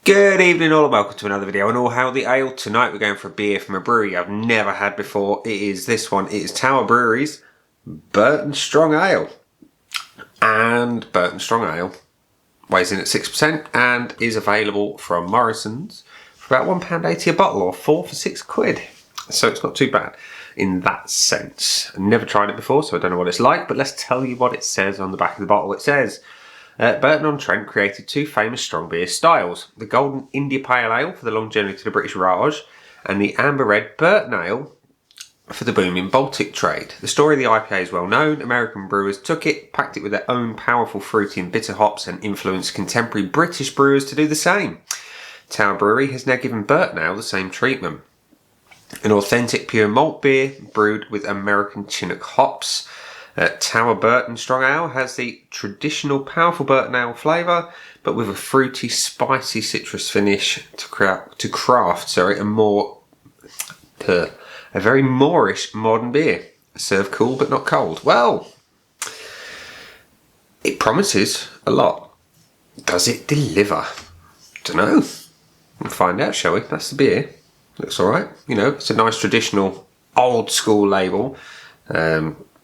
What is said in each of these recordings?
Good evening all and welcome to another video on All Hail the Ale. Tonight we're going for a beer from a brewery I've never had before. It is this one. It is Tower Brewery's Burton Strong Ale. And Burton Strong Ale weighs in at 6% and is available from Morrison's for about £1.80 a bottle, or 4 for £6. So it's not too bad in that sense. I've never tried it before, so I don't know what it's like, but let's tell you what it says on the back of the bottle. It says, Burton-on-Trent created two famous strong beer styles, the Golden India Pale Ale for the longevity of the British Raj, and the Amber Red Burton Ale for the booming Baltic trade. The story of the IPA is well known. American brewers took it, packed it with their own powerful fruity and bitter hops, and influenced contemporary British brewers to do the same. Tower Brewery has now given Burton Ale the same treatment. An authentic pure malt beer brewed with American Chinook hops. Tower Burton Strong Ale has the traditional powerful Burton Ale flavour, but with a fruity, spicy citrus finish to craft a very Moorish modern beer. Served cool but not cold. Well, it promises a lot. Does it deliver? Dunno. We'll find out, shall we? That's the beer. Looks alright. You know, it's a nice traditional old school label.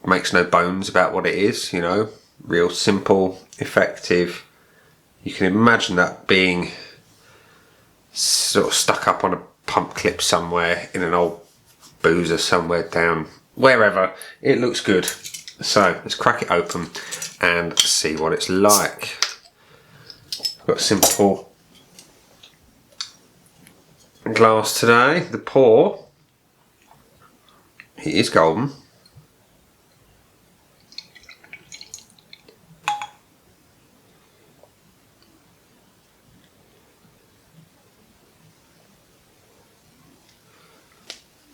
Makes no bones about what it is, you know. Real simple, effective. You can imagine that being sort of stuck up on a pump clip somewhere in an old boozer somewhere down wherever. It looks good. So let's crack it open and see what it's like. I've got a simple glass today. The pour, it is golden.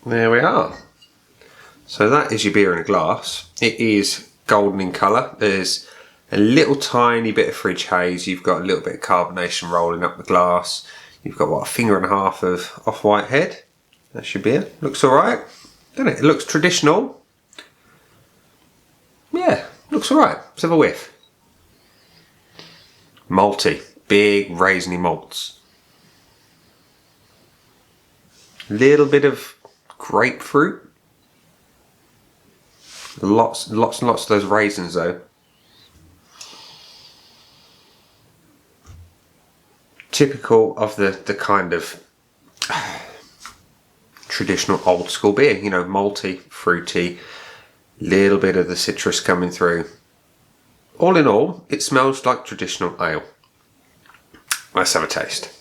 There we are. So that is your beer in a glass. It is golden in colour. There's a little tiny bit of fridge haze. You've got a little bit of carbonation rolling up the glass. You've got, what, a finger and a half of off-white head. That's your beer. Looks alright, doesn't it? It looks traditional. Yeah, looks alright. Let's have a whiff. Malty. Big raisiny malts. Little bit of grapefruit. Lots and lots of those raisins though. Typical of the kind of traditional old school beer, you know, malty, fruity, little bit of the citrus coming through. All in all, it smells like traditional ale. Let's have a taste.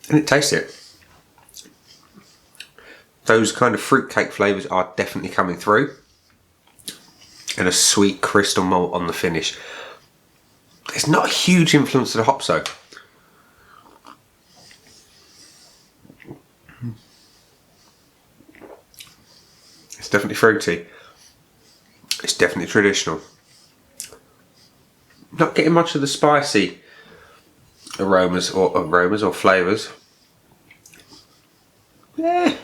And it tastes it. Those kind of fruitcake flavours are definitely coming through. And a sweet crystal malt on the finish. There's not a huge influence of the hops though. It's definitely fruity. It's definitely traditional. Not getting much of the spicy aromas or flavours. Yeah,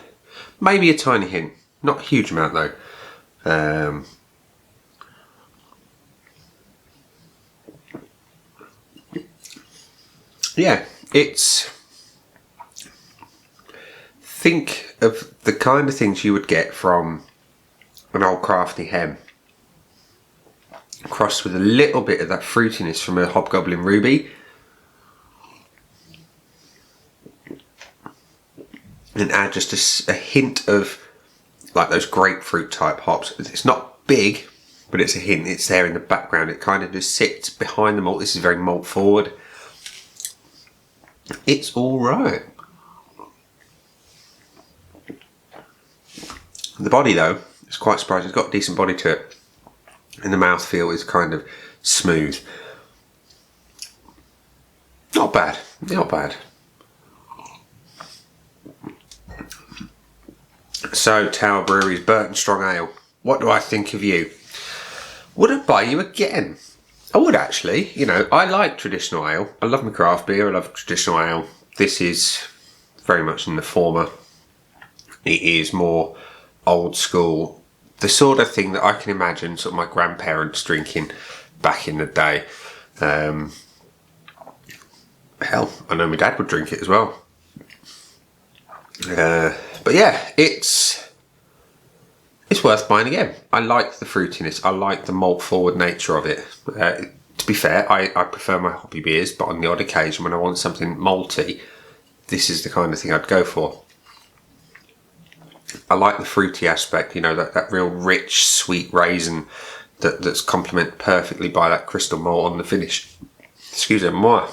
maybe a tiny hint. Not a huge amount though. Yeah, it's... Think of the kind of things you would get from an old crafty hem, crossed with a little bit of that fruitiness from a Hobgoblin Ruby, and add just a hint of like those grapefruit type hops. It's not big, but it's a hint. It's there in the background. It kind of just sits behind the malt. This is very malt forward. It's all right. The body though is quite surprising. It's got a decent body to it, and the mouthfeel is kind of smooth. Not bad. Not bad. So, Tower Brewery's Burton Strong Ale. What do I think of you? Would I buy you again? I would actually. You know, I like traditional ale. I love my craft beer. I love traditional ale. This is very much in the former. It is more old school, the sort of thing that I can imagine sort of my grandparents drinking back in the day. Hell, I know my dad would drink it as well. But yeah, it's worth buying again. I like the fruitiness. I like the malt forward nature of it. To be fair, I prefer my hoppy beers, but on the odd occasion when I want something malty, this is the kind of thing I'd go for. I like the fruity aspect, you know, that real rich, sweet raisin that's complemented perfectly by that crystal malt on the finish. Excuse me, moi.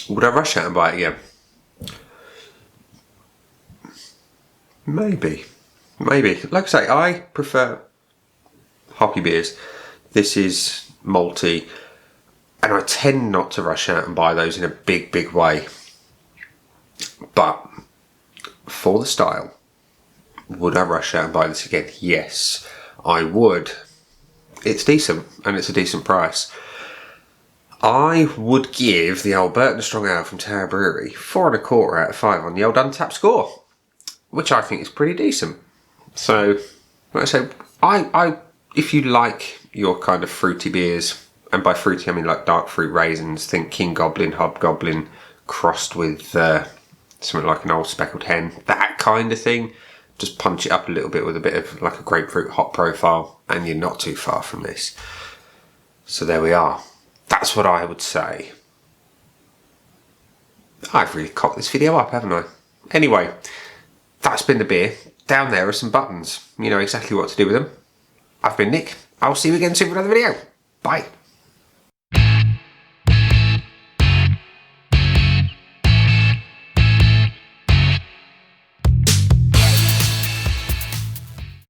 Would I rush out and buy it again? Maybe. Like I say, I prefer hoppy beers. This is malty, and I tend not to rush out and buy those in a big way. But for the style, would I rush out and buy this again? Yes, I would. It's decent, and it's a decent price. I would give the old Burton Strong Ale from Tower Brewery 4.25 out of 5 on the old Untapped score, which I think is pretty decent. So, like I say, I if you like your kind of fruity beers, and by fruity I mean like dark fruit raisins, think King Goblin, Hobgoblin, crossed with something like an old speckled hen, that kind of thing. Just punch it up a little bit with a bit of like a grapefruit hop profile, and you're not too far from this. So there we are. That's what I would say. I've really cocked this video up, haven't I? Anyway, that's been the beer. Down there are some buttons. You know exactly what to do with them. I've been Nick. I'll see you again soon for another video. Bye.